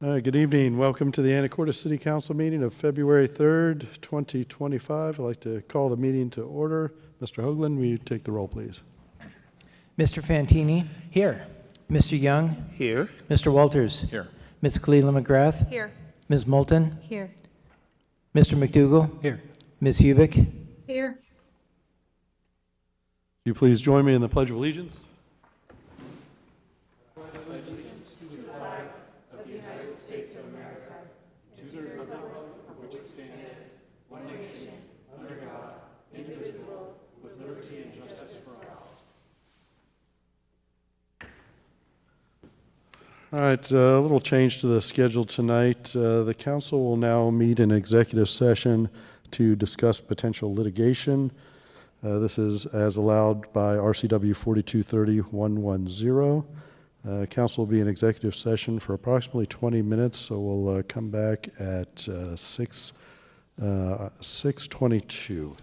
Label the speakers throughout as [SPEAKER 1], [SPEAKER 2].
[SPEAKER 1] Good evening. Welcome to the Anacortes City Council meeting of February 3rd, 2025. I'd like to call the meeting to order. Mr. Hoagland, will you take the roll, please?
[SPEAKER 2] Mr. Fantini? Here. Mr. Young?
[SPEAKER 3] Here.
[SPEAKER 2] Mr. Walters?
[SPEAKER 3] Here.
[SPEAKER 2] Ms. Kalila McGrath?
[SPEAKER 4] Here.
[SPEAKER 2] Ms. Moulton?
[SPEAKER 4] Here.
[SPEAKER 2] Mr. McDougall?
[SPEAKER 3] Here.
[SPEAKER 2] Ms. Hubick?
[SPEAKER 4] Here.
[SPEAKER 1] Will you please join me in the Pledge of Allegiance? All right, a little change to the schedule tonight. The council will now meet in executive session to discuss potential litigation. This is as allowed by RCW 4230-110. Council will be in executive session for approximately 20 minutes, so we'll come back at 6:22.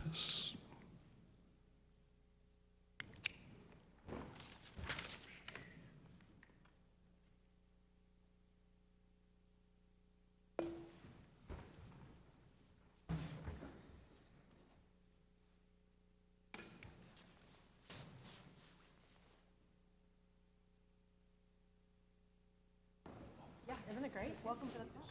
[SPEAKER 4] Yeah, isn't it great? Welcome to the club.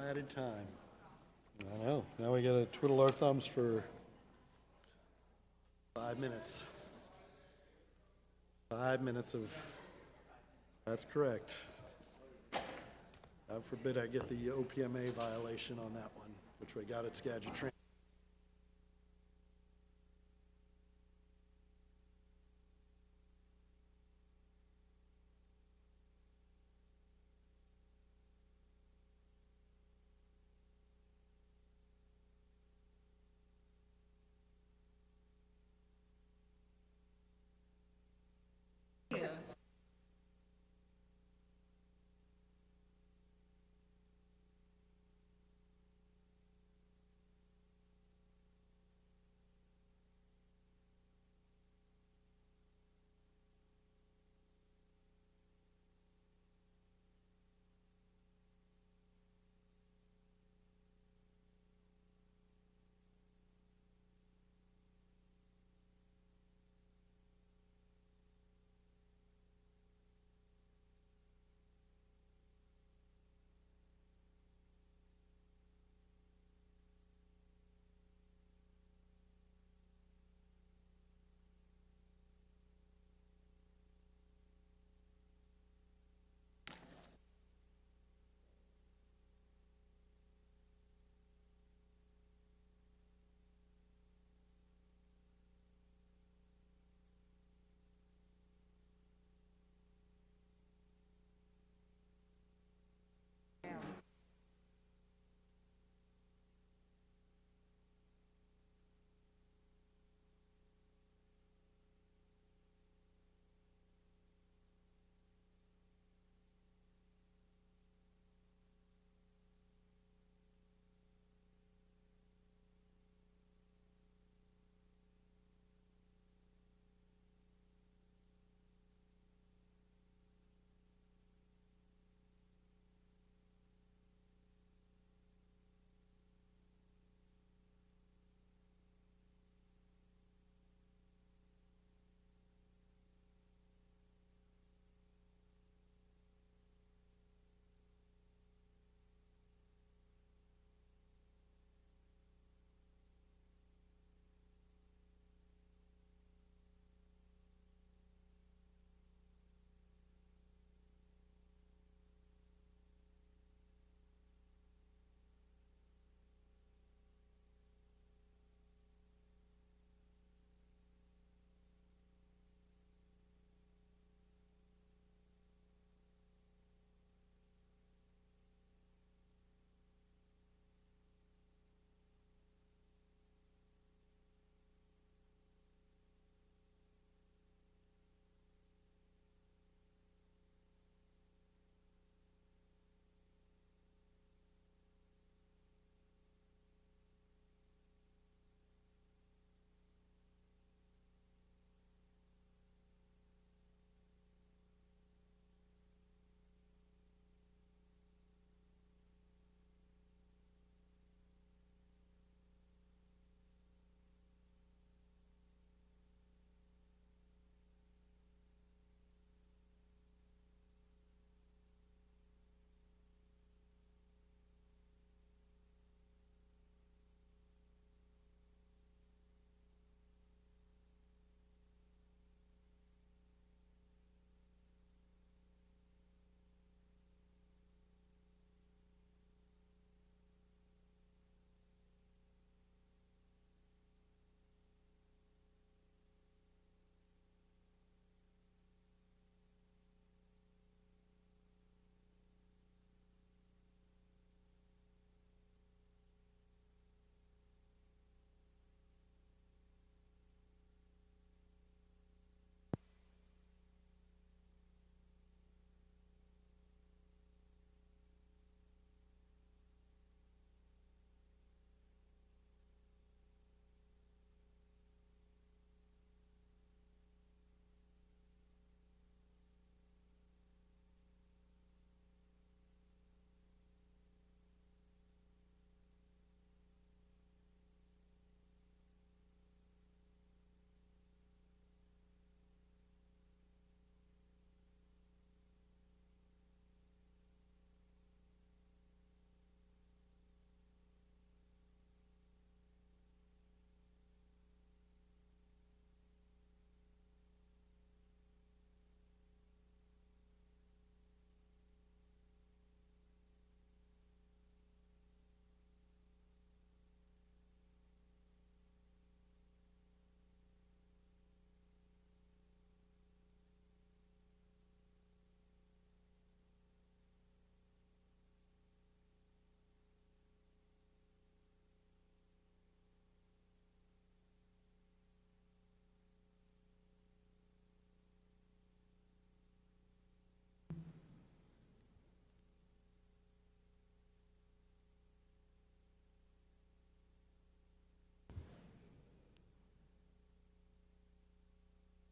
[SPEAKER 1] added time. I know. Now we gotta twiddle our thumbs for 5 minutes. 5 minutes of, that's correct. God forbid I get the OPMA violation on that one, which we got at Skagit Train.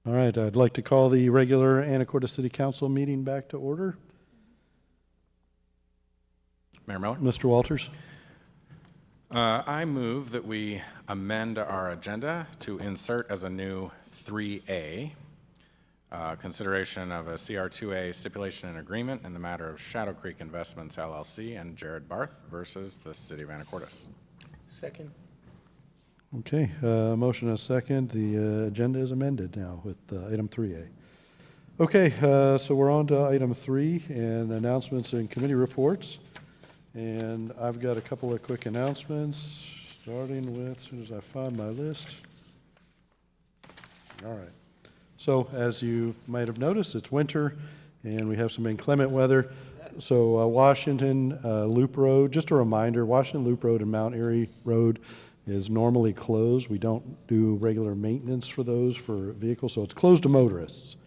[SPEAKER 1] All right, I'd like to call the regular Anacortes City Council meeting back to order.
[SPEAKER 3] Mayor Miller?
[SPEAKER 1] Mr. Walters?
[SPEAKER 3] I move that we amend our agenda to insert as a new 3A, consideration of a CR2A stipulation and agreement in the matter of Shadow Creek Investments LLC and Jared Barth versus the City of Anacortes.
[SPEAKER 2] Second.
[SPEAKER 1] Okay, motion and a second. The agenda is amended now with item 3A. Okay, so we're on to item 3 and announcements and committee reports. And I've got a couple of quick announcements, starting with, as soon as I find my list. All right. So as you might have noticed, it's winter and we have some inclement weather. So Washington Loop Road, just a reminder, Washington Loop Road and Mount Airy Road is normally closed. We don't do regular maintenance for those for vehicles, so it's closed to motorists.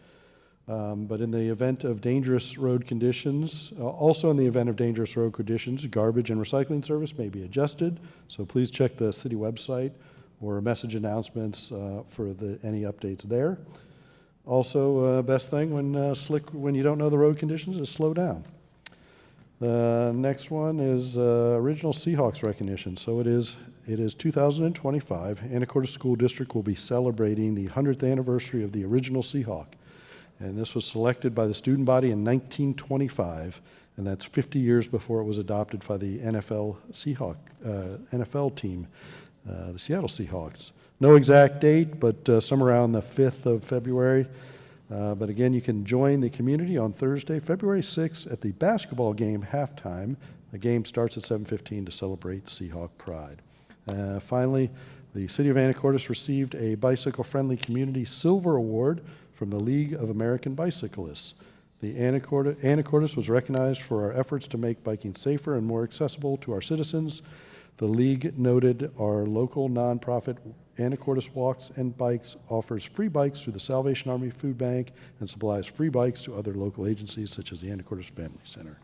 [SPEAKER 1] But in the event of dangerous road conditions, also in the event of dangerous road conditions, garbage and recycling service may be adjusted. So please check the city website or message announcements for any updates there. Also, best thing when you don't know the road conditions is slow down. The next one is original Seahawks recognition. So it is 2025. Anacortes School District will be celebrating the 100th anniversary of the original Seahawk. And this was selected by the student body in 1925, and that's 50 years before it was adopted by the NFL team, the Seattle Seahawks. No exact date, but somewhere around the 5th of February. But again, you can join the community on Thursday, February 6th at the basketball game halftime. The game starts at 7:15 to celebrate Seahawk pride. Finally, the City of Anacortes received a Bicycle-Friendly Community Silver Award from the League of American Bicyclists. The Anacortes was recognized for our efforts to make biking safer and more accessible to our citizens. The League noted our local nonprofit Anacortes Walks and Bikes offers free bikes through the Salvation Army Food Bank and supplies free bikes to other local agencies such as the Anacortes Family Center.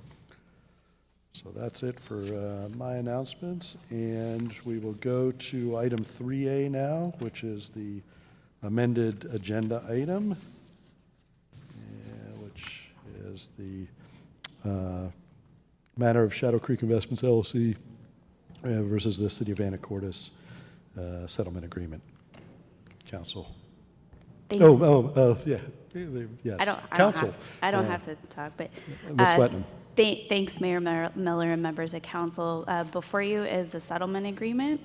[SPEAKER 1] So that's it for my announcements, and we will go to item 3A now, which is the amended agenda item, which is the matter of Shadow Creek Investments LLC versus the City of Anacortes settlement agreement. Council.
[SPEAKER 4] Thanks.
[SPEAKER 1] Yeah. Yes. Council.
[SPEAKER 4] I don't have to talk, but
[SPEAKER 1] Ms. Swetnam.
[SPEAKER 4] thanks, Mayor Miller and members of council. Before you is a settlement agreement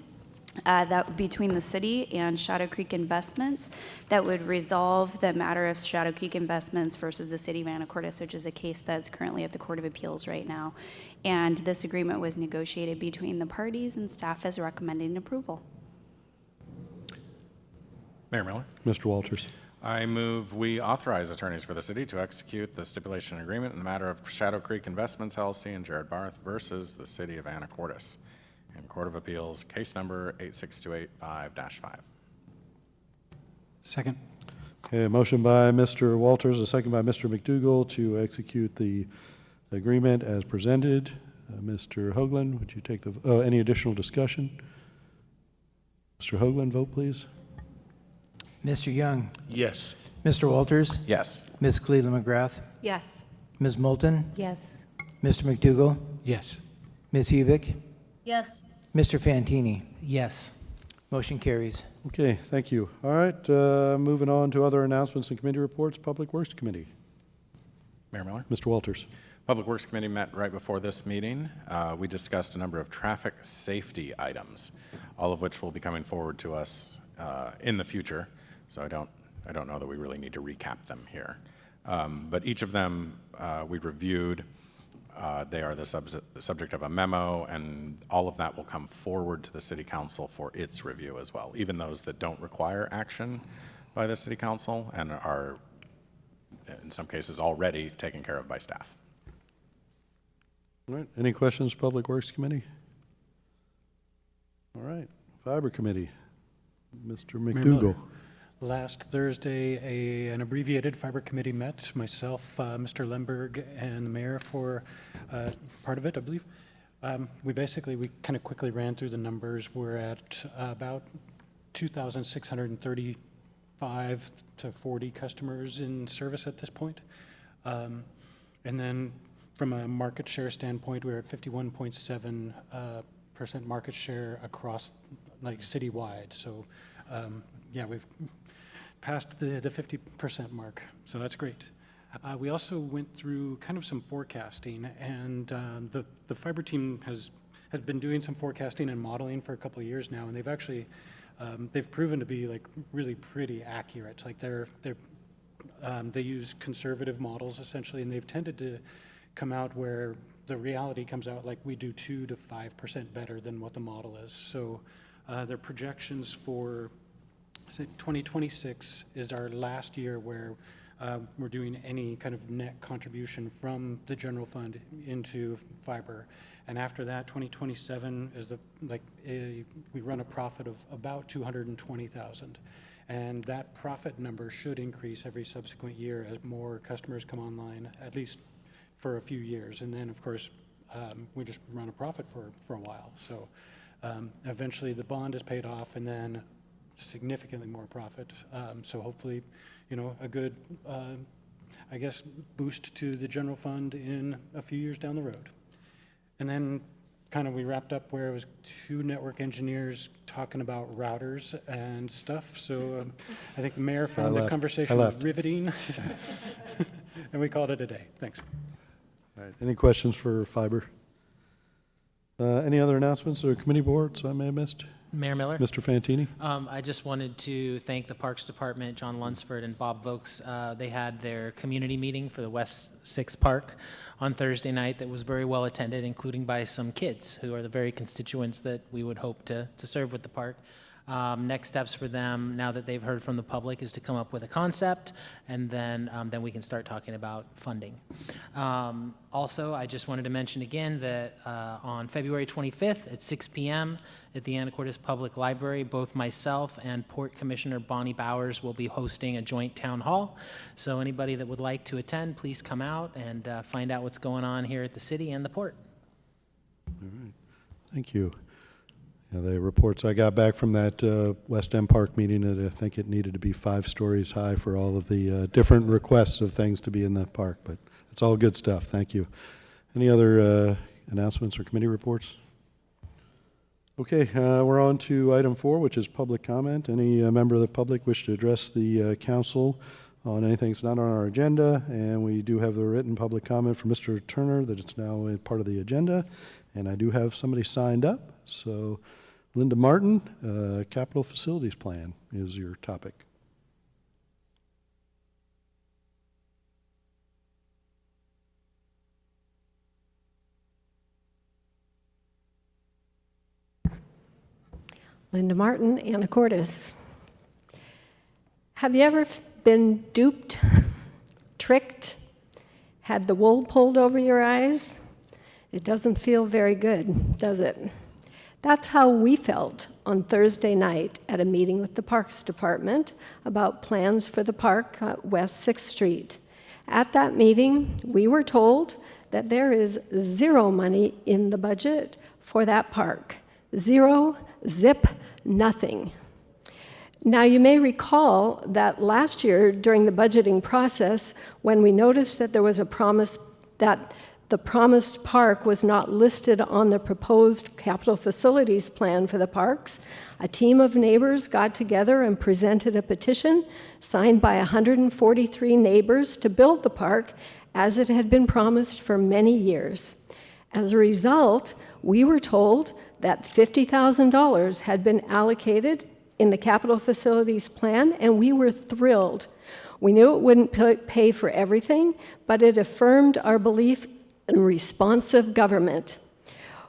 [SPEAKER 4] that between the city and Shadow Creek Investments that would resolve the matter of Shadow Creek Investments versus the City of Anacortes, which is a case that's currently at the Court of Appeals right now. And this agreement was negotiated between the parties, and staff is recommending approval.
[SPEAKER 3] Mayor Miller?
[SPEAKER 1] Mr. Walters.
[SPEAKER 3] I move we authorize attorneys for the city to execute the stipulation agreement in the matter of Shadow Creek Investments LLC and Jared Barth versus the City of Anacortes in Court of Appeals, case number 86285-5.
[SPEAKER 5] Second.
[SPEAKER 1] Okay, a motion by Mr. Walters, a second by Mr. McDougall to execute the agreement as presented. Mr. Hoagland, would you take any additional discussion? Mr. Hoagland, vote please.
[SPEAKER 2] Mr. Young?
[SPEAKER 5] Yes.
[SPEAKER 2] Mr. Walters?
[SPEAKER 3] Yes.
[SPEAKER 2] Ms. Cleveland McGrath?
[SPEAKER 4] Yes.
[SPEAKER 2] Ms. Moulton?
[SPEAKER 4] Yes.
[SPEAKER 2] Mr. McDougall?
[SPEAKER 5] Yes.
[SPEAKER 2] Ms. Hubick?
[SPEAKER 4] Yes.
[SPEAKER 2] Mr. Fantini?
[SPEAKER 5] Yes.
[SPEAKER 2] Motion carries.
[SPEAKER 1] Okay, thank you. All right, moving on to other announcements and committee reports. Public Works Committee.
[SPEAKER 3] Mayor Miller?
[SPEAKER 1] Mr. Walters.
[SPEAKER 3] Public Works Committee met right before this meeting. We discussed a number of traffic safety items, all of which will be coming forward to us in the future. So I don't know that we really need to recap them here. But each of them we reviewed. They are the subject of a memo, and all of that will come forward to the City Council for its review as well, even those that don't require action by the City Council and are, in some cases, already taken care of by staff.
[SPEAKER 1] All right, any questions, Public Works Committee? All right, Fiber Committee. Mr. McDougall.
[SPEAKER 5] Last Thursday, an abbreviated fiber committee met, myself, Mr. Lemberg, and the mayor for part of it, I believe. We kind of quickly ran through the numbers. We're at about 2,630 35 to 40 customers in service at this point. And then from a market share standpoint, we're at 51.7% market share across, like, citywide. So, yeah, we've passed the 50% mark, so that's great. We also went through kind of some forecasting, and the fiber team has been doing some forecasting and modeling for a couple of years now, and they've actually they've proven to be, like, really pretty accurate. Like, they use conservative models essentially, and they've tended to come out where the reality comes out like we do 2 to 5% better than what the model is. So their projections for 2026 is our last year where we're doing any kind of net contribution from the general fund into fiber. And after that, 2027 is we run a profit of about 220,000. And that profit number should increase every subsequent year as more customers come online, at least for a few years. And then, of course, we just run a profit for a while. So eventually the bond is paid off, and then significantly more profit. So hopefully, a good, I guess, boost to the general fund in a few years down the road. And then kind of we wrapped up where it was 2 network engineers talking about routers and stuff. So I think the mayor found the conversation riveting, and we called it a day. Thanks.
[SPEAKER 1] All right. Any questions for fiber? Any other announcements or committee boards I may have missed?
[SPEAKER 6] Mayor Miller?
[SPEAKER 1] Mr. Fantini?
[SPEAKER 6] I just wanted to thank the Parks Department, John Lunsford and Bob Vokes. They had their community meeting for the West 6 Park on Thursday night that was very well attended, including by some kids who are the very constituents that we would hope to serve with the park. Next steps for them, now that they've heard from the public, is to come up with a concept, and then we can start talking about funding. Also, I just wanted to mention again that on February 25th at 6 p.m. at the Anacortes Public Library, both myself and Port Commissioner Bonnie Bowers will be hosting a joint town hall. So anybody that would like to attend, please come out and find out what's going on here at the city and the port.
[SPEAKER 1] All right. Thank you. The reports I got back from that West End Park meeting, that I think it needed to be 5 stories high for all of the different requests of things to be in the park, but it's all good stuff. Thank you. Any other announcements or committee reports? Okay, we're on to item 4, which is public comment. Any member of the public wish to address the council on anything that's not on our agenda? And we do have a written public comment from Mr. Turner that it's now a part of the agenda. And I do have somebody signed up. So Linda Martin, Capital Facilities Plan is your topic.
[SPEAKER 7] Linda Martin, Anacortes. Have you ever been duped, tricked, had the wool pulled over your eyes? It doesn't feel very good, does it? That's how we felt on Thursday night at a meeting with the Parks Department about plans for the park at West 6th Street. At that meeting, we were told that there is 0 money in the budget for that park. 0, zip, nothing. Now, you may recall that last year during the budgeting process, when we noticed that there was a promise that the promised park was not listed on the proposed capital facilities plan for the parks, a team of neighbors got together and presented a petition signed by 143 neighbors to build the park as it had been promised for many years. As a result, we were told that $50,000 had been allocated in the capital facilities plan, and we were thrilled. We knew it wouldn't pay for everything, but it affirmed our belief in responsive government.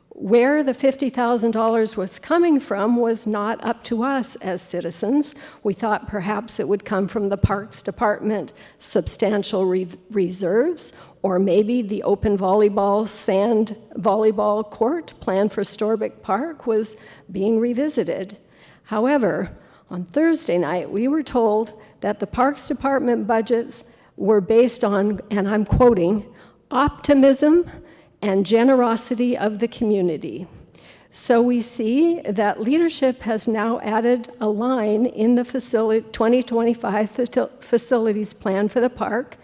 [SPEAKER 7] Where the $50,000 was coming from was not up to us as citizens. We thought perhaps it would come from the Parks Department substantial reserves, or maybe the open volleyball, sand volleyball court planned for Storbeck Park was being revisited. However, on Thursday night, we were told that the Parks Department budgets were based on, and I'm quoting, optimism and generosity of the community. So we see that leadership has now added a line in the 2025 facilities plan for the park.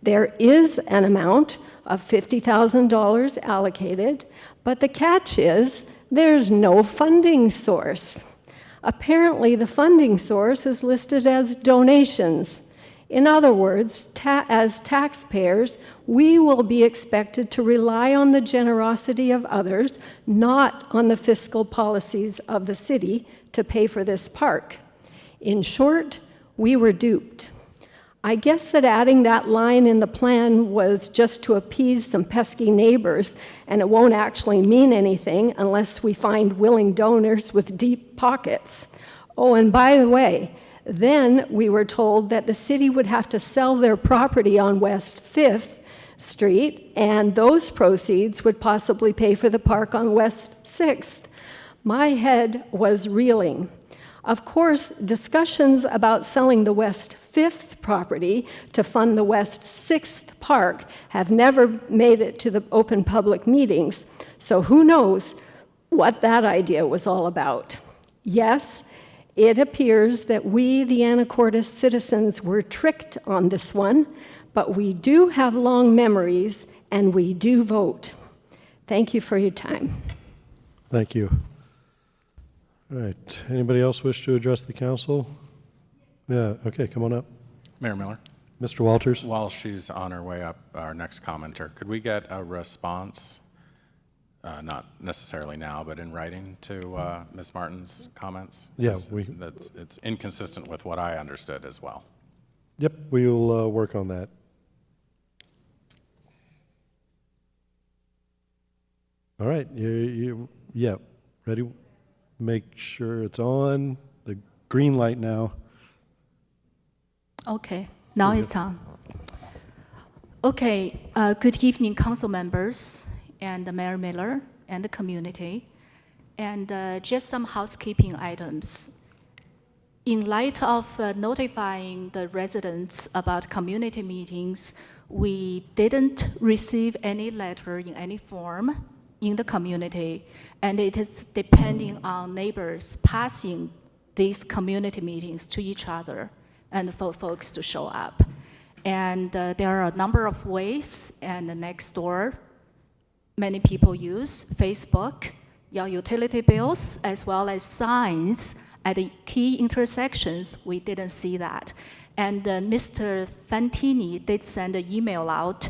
[SPEAKER 7] There is an amount of $50,000 allocated, but the catch is there's no funding source. Apparently, the funding source is listed as donations. In other words, as taxpayers, we will be expected to rely on the generosity of others, not on the fiscal policies of the city, to pay for this park. In short, we were duped. I guess that adding that line in the plan was just to appease some pesky neighbors, and it won't actually mean anything unless we find willing donors with deep pockets. Oh, and by the way, then we were told that the city would have to sell their property on West 5th Street, and those proceeds would possibly pay for the park on West 6th. My head was reeling. Of course, discussions about selling the West 5th property to fund the West 6th park have never made it to the open public meetings, so who knows what that idea was all about. Yes, it appears that we, the Anacortes citizens, were tricked on this one, but we do have long memories, and we do vote. Thank you for your time.
[SPEAKER 1] Thank you. All right. Anybody else wish to address the council? Yeah, okay, come on up.
[SPEAKER 3] Mayor Miller,
[SPEAKER 1] Mr. Walters?
[SPEAKER 3] while she's on her way up, our next commenter, could we get a response, not necessarily now, but in writing to Ms. Martin's comments?
[SPEAKER 1] Yeah,
[SPEAKER 3] 'Cause it's inconsistent with what I understood as well.
[SPEAKER 1] Yep, we'll work on that. All right, yeah, ready? Make sure it's on. The green light now.
[SPEAKER 8] Okay, now it's on. Okay, good evening, council members and Mayor Miller and the community. And just some housekeeping items. In light of notifying the residents about community meetings, we didn't receive any letter in any form in the community, and it is depending on neighbors passing these community meetings to each other and for folks to show up. And there are a number of ways, and next door, many people use Facebook, your utility bills, as well as signs at the key intersections. We didn't see that. And Mr. Fantini did send an email out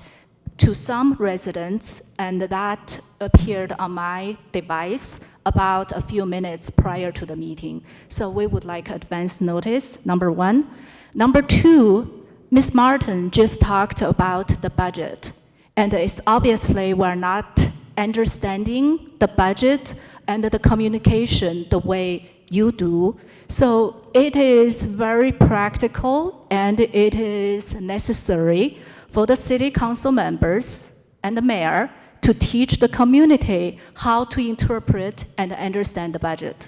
[SPEAKER 8] to some residents, and that appeared on my device about a few minutes prior to the meeting. So we would like advance notice, number one. Number two, Ms. Martin just talked about the budget, and it's obviously we're not understanding the budget and the communication the way you do. So it is very practical, and it is necessary for the city council members and the mayor to teach the community how to interpret and understand the budget.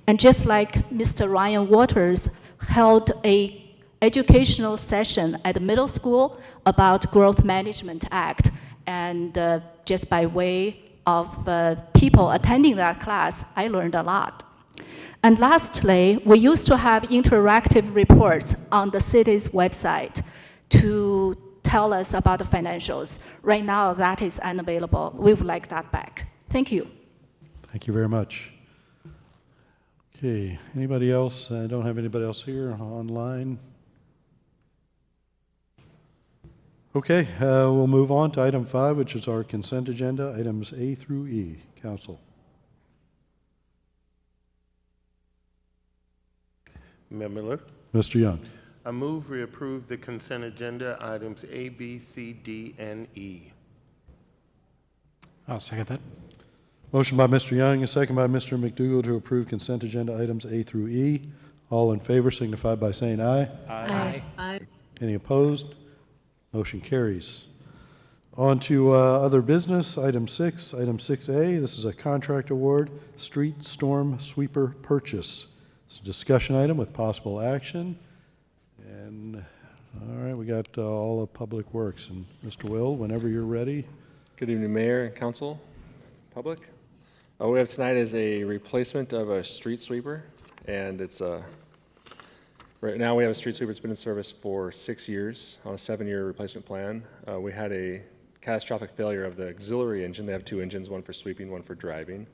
[SPEAKER 8] And just like Mr. Ryan Waters held a educational session at the middle school about Growth Management Act, and just by way of people attending that class, I learned a lot. And lastly, we used to have interactive reports on the city's website to tell us about the financials. Right now, that is unavailable. We would like that back. Thank you.
[SPEAKER 1] Thank you very much. Okay, anybody else? I don't have anybody else here online. Okay, we'll move on to item 5, which is our consent agenda, items A through E. Council.
[SPEAKER 9] Mayor Miller,
[SPEAKER 1] Mr. Young.
[SPEAKER 9] I move we approve the consent agenda items A, B, C, D, and E.
[SPEAKER 5] I'll second that.
[SPEAKER 1] Motion by Mr. Young, a second by Mr. McDougall to approve consent agenda items A through E. All in favor signify by saying aye.
[SPEAKER 6] Aye.
[SPEAKER 1] Any opposed? Motion carries. On to other business, item 6. Item 6A, this is a contract award, street storm sweeper purchase. It's a discussion item with possible action. And, all right, we got all of Public Works. And Mr. Will, whenever you're ready.
[SPEAKER 10] Good evening, Mayor and Council, public. What we have tonight is a replacement of a street sweeper, and it's right now we have a street sweeper that's been in service for 6 years on a 7-year replacement plan. We had a catastrophic failure of the auxiliary engine. They have 2 engines, one for sweeping, one for driving.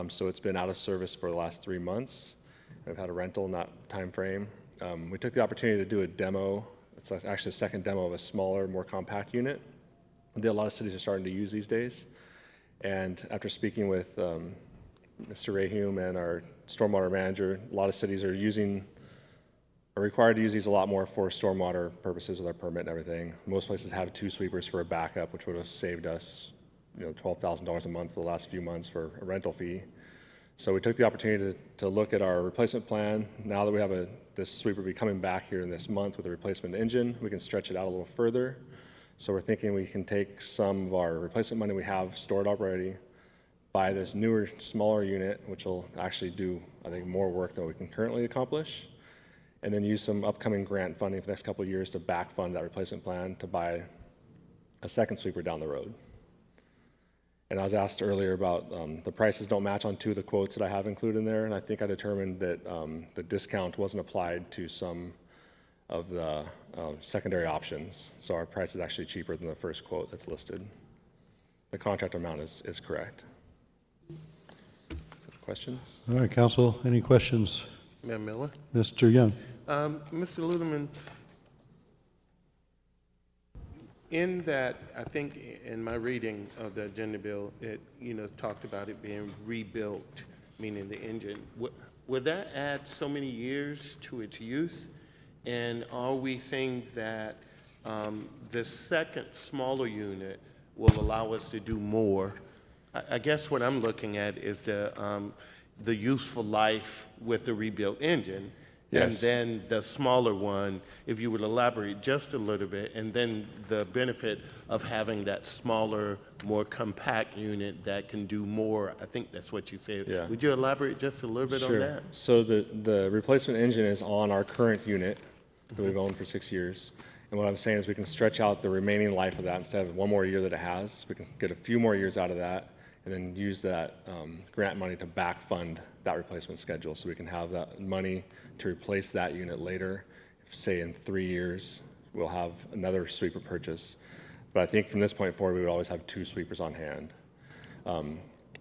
[SPEAKER 10] So it's been out of service for the last 3 months. We've had a rental in that time frame. We took the opportunity to do a demo. It's actually a second demo of a smaller, more compact unit that a lot of cities are starting to use these days. And after speaking with Mr. Rahum and our stormwater manager, a lot of cities are required to use these a lot more for stormwater purposes with our permit and everything. Most places have 2 sweepers for a backup, which would have saved us, $12,000 a month for the last few months for a rental fee. So we took the opportunity to look at our replacement plan. Now that we have this sweeper be coming back here in this month with a replacement engine, we can stretch it out a little further. So we're thinking we can take some of our replacement money we have stored already, buy this newer, smaller unit, which will actually do, I think, more work than we can currently accomplish, and then use some upcoming grant funding for the next couple of years to back fund that replacement plan to buy a second sweeper down the road. And I was asked earlier about the prices don't match on 2 of the quotes that I have included in there, and I think I determined that the discount wasn't applied to some of the secondary options. So our price is actually cheaper than the first quote that's listed. The contract amount is correct. Questions?
[SPEAKER 1] All right, council, any questions?
[SPEAKER 9] Mayor Miller?
[SPEAKER 1] Mr. Young?
[SPEAKER 9] Mr. Ludeman, in that, I think in my reading of the agenda bill, it, talked about it being rebuilt, meaning the engine. Would that add so many years to its use? And are we saying that the second smaller unit will allow us to do more? I guess what I'm looking at is the useful life with the rebuilt engine.
[SPEAKER 10] Yes.
[SPEAKER 9] And then the smaller one, if you would elaborate just a little bit, and then the benefit of having that smaller, more compact unit that can do more. I think that's what you said.
[SPEAKER 10] Yeah.
[SPEAKER 9] Would you elaborate just a little bit on that?
[SPEAKER 10] So the replacement engine is on our current unit that we've owned for 6 years. And what I'm saying is we can stretch out the remaining life of that instead of 1 more year that it has. We can get a few more years out of that and then use that grant money to back fund that replacement schedule so we can have that money to replace that unit later. Say in 3 years, we'll have another sweeper purchase. But I think from this point forward, we would always have 2 sweepers on hand.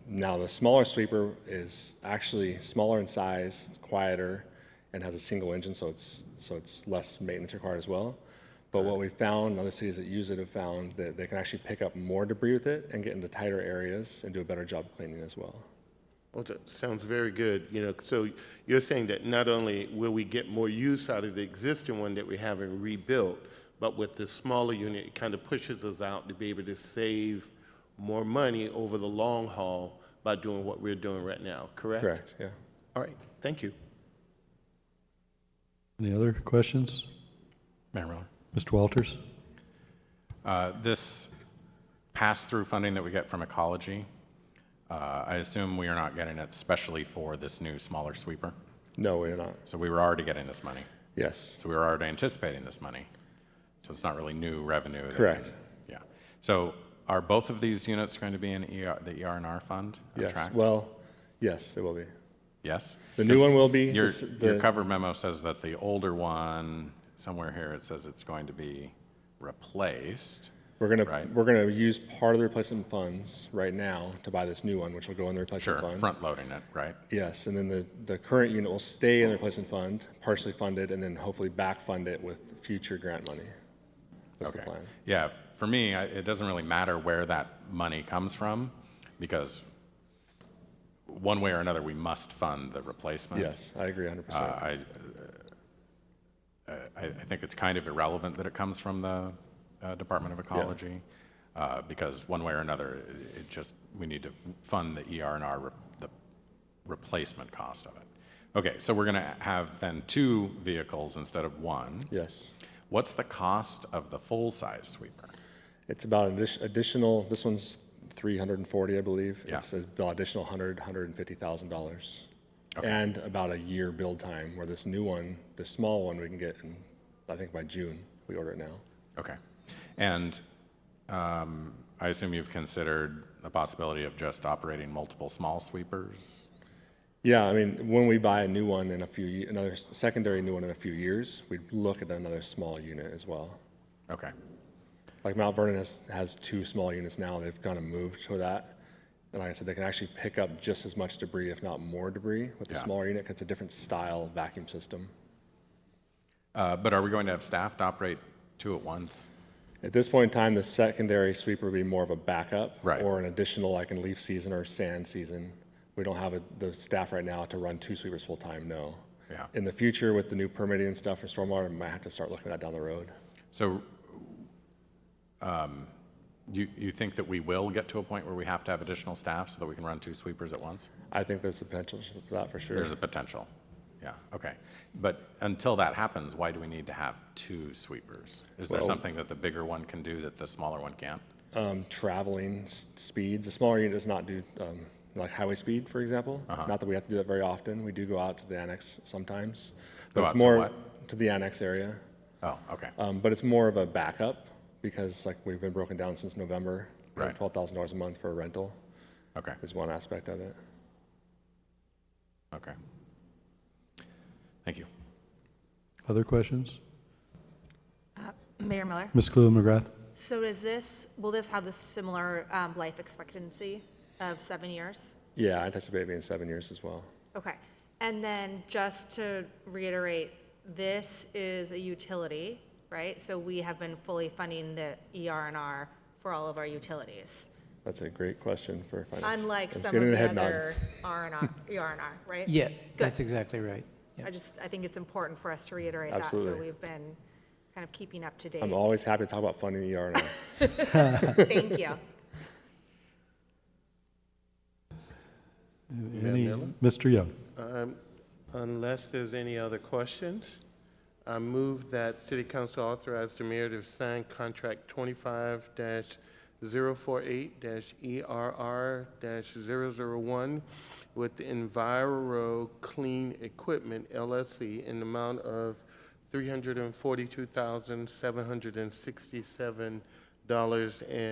[SPEAKER 10] Now the smaller sweeper is actually smaller in size, quieter, and has a single engine, so it's less maintenance required as well. But what we found, other cities that use it have found that they can actually pick up more debris with it and get into tighter areas and do a better job cleaning as well.
[SPEAKER 9] Well, that sounds very good. So you're saying that not only will we get more use out of the existing one that we haven't rebuilt, but with the smaller unit, it kind of pushes us out to be able to save more money over the long haul by doing what we're doing right now, correct?
[SPEAKER 10] Correct, yeah.
[SPEAKER 9] All right, thank you.
[SPEAKER 1] Any other questions?
[SPEAKER 3] Mayor Miller.
[SPEAKER 1] Mr. Walters?
[SPEAKER 3] This pass-through funding that we get from Ecology, I assume we are not getting it specially for this new smaller sweeper?
[SPEAKER 10] No, we're not.
[SPEAKER 3] So we were already getting this money?
[SPEAKER 10] Yes.
[SPEAKER 3] So we were already anticipating this money? So it's not really new revenue?
[SPEAKER 10] Correct.
[SPEAKER 3] Yeah. So are both of these units going to be in the ER&R fund?
[SPEAKER 10] Yes.
[SPEAKER 3] Tracked?
[SPEAKER 10] Well, yes, they will be.
[SPEAKER 3] Yes?
[SPEAKER 10] The new one will be.
[SPEAKER 3] Your cover memo says that the older one, somewhere here it says it's going to be replaced.
[SPEAKER 10] We're gonna use part of the replacement funds right now to buy this new one, which will go in the replacement fund.
[SPEAKER 3] Sure, front loading it, right?
[SPEAKER 10] Yes, and then the current unit will stay in the replacement fund, partially funded, and then hopefully back fund it with future grant money. That's the plan.
[SPEAKER 3] Yeah, for me, it doesn't really matter where that money comes from, because one way or another, we must fund the replacement.
[SPEAKER 10] Yes, I agree 100%.
[SPEAKER 3] I think it's kind of irrelevant that it comes from the Department of Ecology, because one way or another, we need to fund the ER&R, the replacement cost of it. Okay, so we're going to have then 2 vehicles instead of 1.
[SPEAKER 10] Yes.
[SPEAKER 3] What's the cost of the full-size sweeper?
[SPEAKER 10] It's about additional, this one's $340, I believe.
[SPEAKER 3] Yeah.
[SPEAKER 10] It's about additional $150,000.
[SPEAKER 3] Okay.
[SPEAKER 10] And about a year build time, where this new one, the small one, we can get in, I think by June. We order it now.
[SPEAKER 3] Okay. And I assume you've considered the possibility of just operating multiple small sweepers?
[SPEAKER 10] Yeah, I mean, when we buy a new one in another secondary new one in a few years, we'd look at another small unit as well.
[SPEAKER 3] Okay.
[SPEAKER 10] Like Mount Vernon has 2 small units now. They've kind of moved to that. And like I said, they can actually pick up just as much debris, if not more debris, with the
[SPEAKER 3] Yeah.
[SPEAKER 10] smaller unit, 'cause it's a different style vacuum system.
[SPEAKER 3] But are we going to have staff to operate 2 at once?
[SPEAKER 10] At this point in time, the secondary sweeper would be more of a backup.
[SPEAKER 3] Right.
[SPEAKER 10] Or an additional, like in leaf season or sand season. We don't have the staff right now to run 2 sweepers full-time, no.
[SPEAKER 3] Yeah.
[SPEAKER 10] In the future, with the new permitting and stuff for stormwater, we might have to start looking at that down the road.
[SPEAKER 3] So you think that we will get to a point where we have to have additional staff so that we can run 2 sweepers at once?
[SPEAKER 10] I think there's the potential for that for sure.
[SPEAKER 3] There's a potential. Yeah, okay. But until that happens, why do we need to have 2 sweepers? Is there
[SPEAKER 10] Well-
[SPEAKER 3] something that the bigger one can do that the smaller one can't?
[SPEAKER 10] Traveling speeds. The smaller unit does not do like highway speed, for example. Not that we have to do that very often. We do go out to the annex sometimes. But
[SPEAKER 3] Go
[SPEAKER 10] it's
[SPEAKER 3] out to
[SPEAKER 10] more
[SPEAKER 3] what?
[SPEAKER 10] to the annex area.
[SPEAKER 3] Oh, okay.
[SPEAKER 10] But it's more of a backup because like we've been broken down since November.
[SPEAKER 3] Right.
[SPEAKER 10] $12,000 a month for a rental
[SPEAKER 3] Okay,
[SPEAKER 10] is one aspect of it.
[SPEAKER 3] okay. Thank you.
[SPEAKER 1] Other questions?
[SPEAKER 11] Mayor Miller,
[SPEAKER 1] Ms. Cleo McGrath?
[SPEAKER 11] so will this have a similar life expectancy of 7 years?
[SPEAKER 10] Yeah, I anticipate it being 7 years as well.
[SPEAKER 11] Okay. And then just to reiterate, this is a utility, right? So we have been fully funding the ER&R for all of our utilities,
[SPEAKER 10] That's a great question for finance.
[SPEAKER 11] unlike
[SPEAKER 10] I'm
[SPEAKER 11] some of
[SPEAKER 10] getting a
[SPEAKER 11] the
[SPEAKER 10] head nod.
[SPEAKER 11] other R&R, ER&R, right?
[SPEAKER 2] Yeah,
[SPEAKER 11] Good.
[SPEAKER 2] that's exactly right. Yeah.
[SPEAKER 11] I think it's important for us to reiterate that, so
[SPEAKER 10] Absolutely.
[SPEAKER 11] we've been kind of keeping up to date.
[SPEAKER 10] I'm always happy to talk about funding the ER&R.
[SPEAKER 11] Thank you.
[SPEAKER 1] Any,
[SPEAKER 9] Miller?
[SPEAKER 1] Mr. Young?
[SPEAKER 9] Unless there's any other questions, I move that City Council authorize the mayor to sign contract 25-048-ERR-001 with Enviro Clean Equipment LLC in the amount of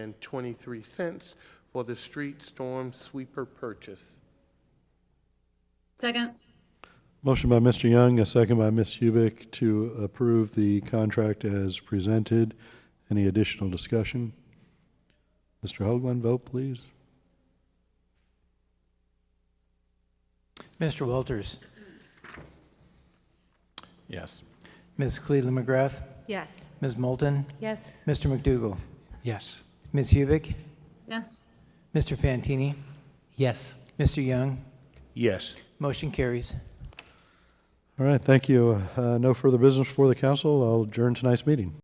[SPEAKER 9] $342,767.23 for the street storm sweeper purchase.
[SPEAKER 12] Second.
[SPEAKER 1] Motion by Mr. Young, a second by Ms. Hubick to approve the contract as presented. Any additional discussion? Mr. Hoagland, vote please.
[SPEAKER 2] Mr. Walters,
[SPEAKER 3] Yes.
[SPEAKER 2] Ms. Cleveland McGrath,
[SPEAKER 11] Yes.
[SPEAKER 2] Ms. Moulton,
[SPEAKER 8] Yes.
[SPEAKER 2] Mr. McDougall,
[SPEAKER 5] Yes.
[SPEAKER 2] Ms. Hubick,
[SPEAKER 12] Yes.
[SPEAKER 2] Mr. Fantini,
[SPEAKER 6] Yes.
[SPEAKER 2] Mr. Young.
[SPEAKER 9] Yes.
[SPEAKER 2] Motion carries.
[SPEAKER 1] All right, thank you. No further business for the council. I'll adjourn tonight's meeting.